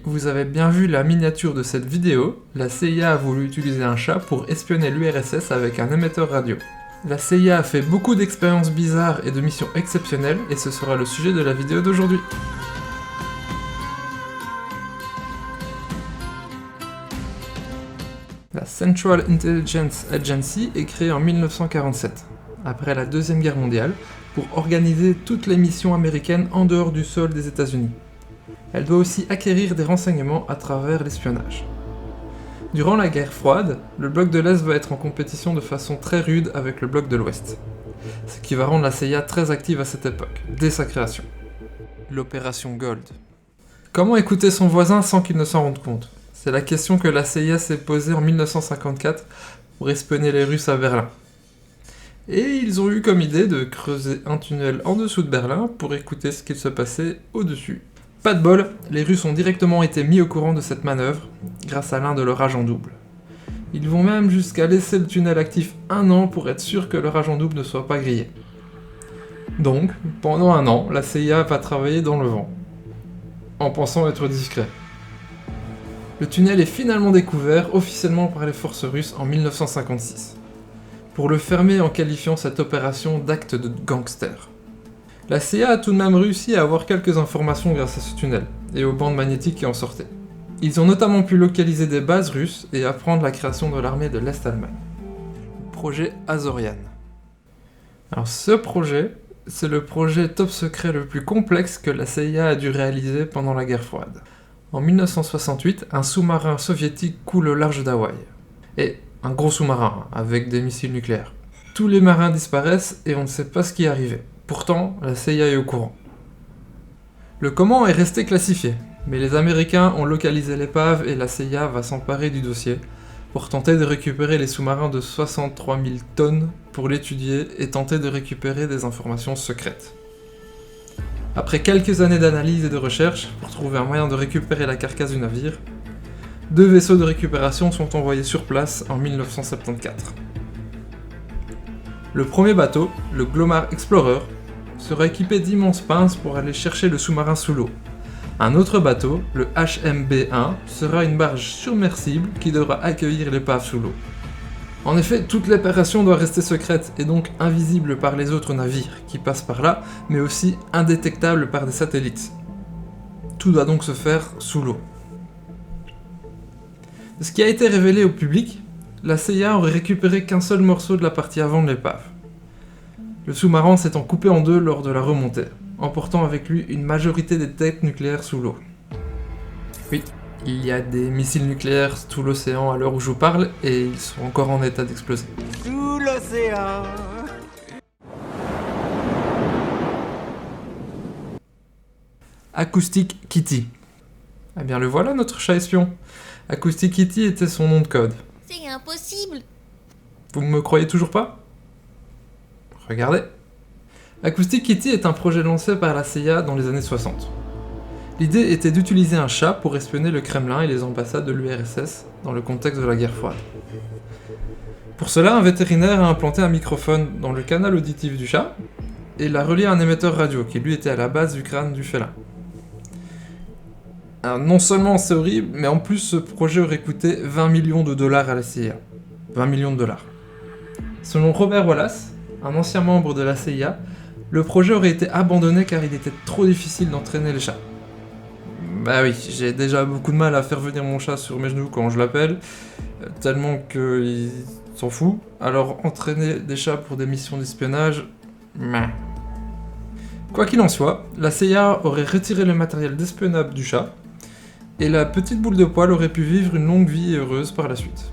vous avez bien vu la miniature de cette vidéo, la CIA a voulu utiliser un chat pour espionner l'URSS avec un émetteur radio. La CIA a fait beaucoup d'expériences bizarres et de missions exceptionnelles, et ce sera le sujet de la vidéo d'aujourd'hui. La Central Intelligence Agency est créée en 1947, après la Deuxième Guerre mondiale, pour organiser toutes les missions américaines en dehors du sol des États-Unis. Elle doit aussi acquérir des renseignements à travers l'espionnage. Durant la guerre froide, le bloc de l'Est va être en compétition de façon très rude avec le bloc de l'Ouest, ce qui va rendre la CIA très active à cette époque, dès sa création. L'opération Gold. Comment écouter son voisin sans qu'il ne s'en rende compte ? C'est la question que la CIA s'est posée en 1954 pour espionner les Russes à Berlin. Et ils ont eu comme idée de creuser un tunnel en dessous de Berlin pour écouter ce qu'il se passait au-dessus. Pas de bol, les Russes ont directement été mis au courant de cette manœuvre, grâce à l'un de leurs agents doubles. Ils vont même jusqu'à laisser le tunnel actif 1 an pour être sûr que leur agent double ne soit pas grillé. Donc, pendant 1 an, la CIA va travailler dans le vent, en pensant être discret. Le tunnel est finalement découvert officiellement par les forces russes en 1956, pour le fermer en qualifiant cette opération d'acte de gangster. La CIA a tout de même réussi à avoir quelques informations grâce à ce tunnel, et aux bandes magnétiques qui en sortaient. Ils ont notamment pu localiser des bases russes et apprendre la création de l'armée de l'Est-Allemagne. Projet Azorian. Alors ce projet, c'est le projet top secret le plus complexe que la CIA a dû réaliser pendant la guerre froide. En 1968, un sous-marin soviétique coule au large d'Hawaï. Et un gros sous-marin, avec des missiles nucléaires. Tous les marins disparaissent et on ne sait pas ce qui est arrivé. Pourtant, la CIA est au courant. Le comment est resté classifié, mais les Américains ont localisé l'épave et la CIA va s'emparer du dossier pour tenter de récupérer les sous-marins de 63 000 tonnes pour l'étudier et tenter de récupérer des informations secrètes. Après quelques années d'analyse et de recherche pour trouver un moyen de récupérer la carcasse du navire, 2 vaisseaux de récupération sont envoyés sur place en 1974. Le premier bateau, le Glomar Explorer, sera équipé d'immenses pinces pour aller chercher le sous-marin sous l'eau. Un autre bateau, le HMB-1, sera une barge submersible qui devra accueillir l'épave sous l'eau. En effet, toute l'opération doit rester secrète et donc invisible par les autres navires qui passent par là, mais aussi indétectable par des satellites. Tout doit donc se faire sous l'eau. Ce qui a été révélé au public, la CIA aurait récupéré qu'un seul morceau de la partie avant de l'épave. Le sous-marin s'étant coupé en 2 lors de la remontée, emportant avec lui une majorité des têtes nucléaires sous l'eau. Oui, il y a des missiles nucléaires sous l'océan à l'heure où je vous parle, et ils sont encore en état d'exploser. Sous l'océan. Acoustic Kitty. Eh bien le voilà notre chat espion. Acoustic Kitty était son nom de code. C'est impossible. Vous me croyez toujours pas ? Regardez. Acoustic Kitty est un projet lancé par la CIA dans les années 60. L'idée était d'utiliser un chat pour espionner le Kremlin et les ambassades de l'URSS dans le contexte de la guerre froide. Pour cela, un vétérinaire a implanté un microphone dans le canal auditif du chat et l'a relié à un émetteur radio qui lui était à la base du crâne du félin. Alors, non seulement c'est horrible, mais en plus ce projet aurait coûté 20 millions de dollars à la CIA. 20 millions de dollars. Selon Robert Wallace, un ancien membre de la CIA, le projet aurait été abandonné car il était trop difficile d'entraîner les chats. Bah oui, j'ai déjà beaucoup de mal à faire venir mon chat sur mes genoux quand je l'appelle, tellement qu'il s'en fout. Alors entraîner des chats pour des missions d'espionnage, meh. Quoi qu'il en soit, la CIA aurait retiré le matériel d'espionnage du chat, et la petite boule de poil aurait pu vivre une longue vie heureuse par la suite.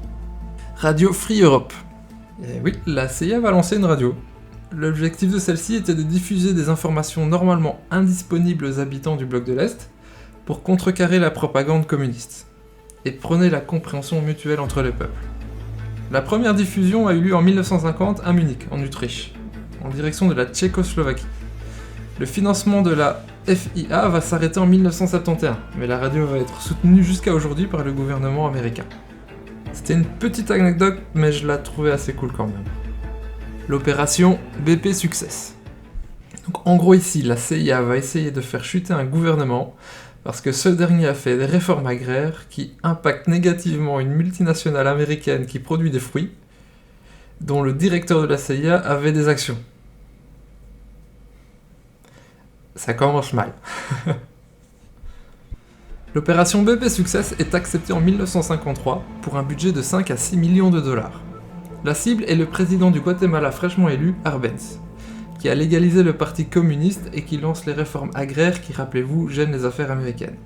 Radio Free Europe. Et oui, la CIA va lancer une radio. L'objectif de celle-ci était de diffuser des informations normalement indisponibles aux habitants du bloc de l'Est pour contrecarrer la propagande communiste et prôner la compréhension mutuelle entre les peuples. La première diffusion a eu lieu en 1950 à Munich, en Autriche, en direction de la Tchécoslovaquie. Le financement de la FIA va s'arrêter en 1971, mais la radio va être soutenue jusqu'à aujourd'hui par le gouvernement américain. C'était une petite anecdote, mais je la trouvais assez cool quand même. L'opération BP Success. Donc en gros ici, la CIA va essayer de faire chuter un gouvernement parce que ce dernier a fait des réformes agraires qui impactent négativement une multinationale américaine qui produit des fruits, dont le directeur de la CIA avait des actions. Ça commence mal. L'opération BP Success est acceptée en 1953 pour un budget de 5 à 6 millions de dollars. La cible est le président du Guatemala fraîchement élu, Arbenz, qui a légalisé le parti communiste et qui lance les réformes agraires qui, rappelez-vous, gênent les affaires américaines.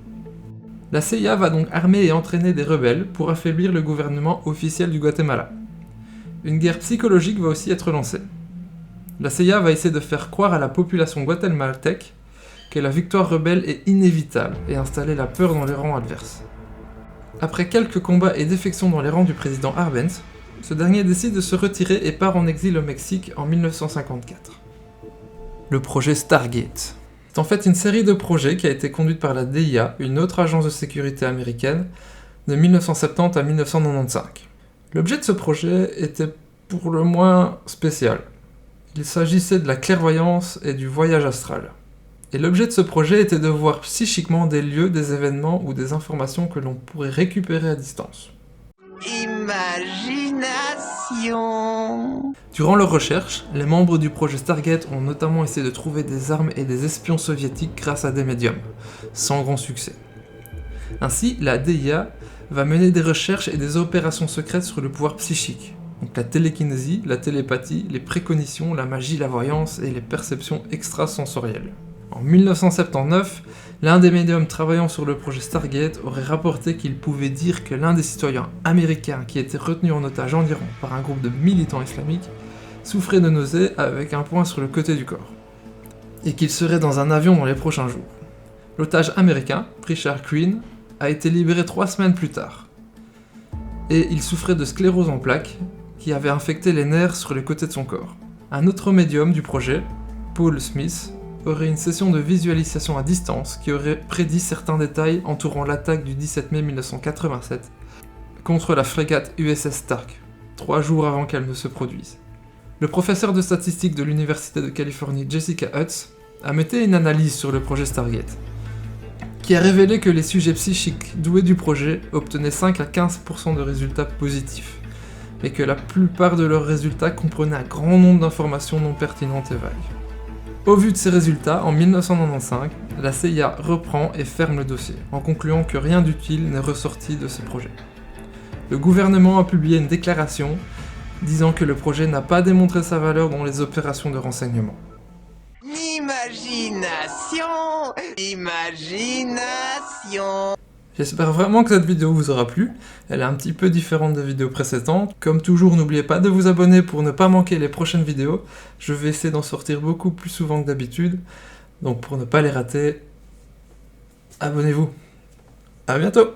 La CIA va donc armer et entraîner des rebelles pour affaiblir le gouvernement officiel du Guatemala. Une guerre psychologique va aussi être lancée. La CIA va essayer de faire croire à la population guatémaltèque que la victoire rebelle est inévitable et installer la peur dans les rangs adverses. Après quelques combats et défections dans les rangs du président Arbenz, ce dernier décide de se retirer et part en exil au Mexique en 1954. Le projet Stargate. C'est en fait une série de projets qui a été conduite par la DIA, une autre agence de sécurité américaine, de 1970 à 1995. L'objet de ce projet était pour le moins spécial. Il s'agissait de la clairvoyance et du voyage astral. Et l'objet de ce projet était de voir psychiquement des lieux, des événements ou des informations que l'on pourrait récupérer à distance. Imagination. Durant leurs recherches, les membres du projet Stargate ont notamment essayé de trouver des armes et des espions soviétiques grâce à des médiums, sans grand succès. Ainsi, la DIA va mener des recherches et des opérations secrètes sur le pouvoir psychique, donc la télékinésie, la télépathie, les précognitions, la magie, la voyance et les perceptions extrasensorielles. En 1979, l'un des médiums travaillant sur le projet Stargate aurait rapporté qu'il pouvait dire que l'un des citoyens américains qui était retenu en otage en Iran par un groupe de militants islamiques souffrait de nausées avec un point sur le côté du corps, et qu'il serait dans un avion dans les prochains jours. L'otage américain, Richard Quinn, a été libéré 3 semaines plus tard, et il souffrait de sclérose en plaques qui avait infecté les nerfs sur les côtés de son corps. Un autre médium du projet, Paul Smith, aurait une session de visualisation à distance qui aurait prédit certains détails entourant l'attaque du 17 mai 1987 contre la frégate USS Stark, 3 jours avant qu'elle ne se produise. Le professeur de statistiques de l'Université de Californie Jessica Hutz a mené une analyse sur le projet Stargate, qui a révélé que les sujets psychiques doués du projet obtenaient 5 à 15% de résultats positifs, mais que la plupart de leurs résultats comprenaient un grand nombre d'informations non pertinentes et vagues. Au vu de ces résultats, en 1995, la CIA reprend et ferme le dossier, en concluant que rien d'utile n'est ressorti de ces projets. Le gouvernement a publié une déclaration disant que le projet n'a pas démontré sa valeur dans les opérations de renseignement. Imagination. Imagination. J'espère vraiment que cette vidéo vous aura plu, elle est un petit peu différente des vidéos précédentes. Comme toujours, n'oubliez pas de vous abonner pour ne pas manquer les prochaines vidéos. Je vais essayer d'en sortir beaucoup plus souvent que d'habitude, donc pour ne pas les rater, abonnez-vous. À bientôt!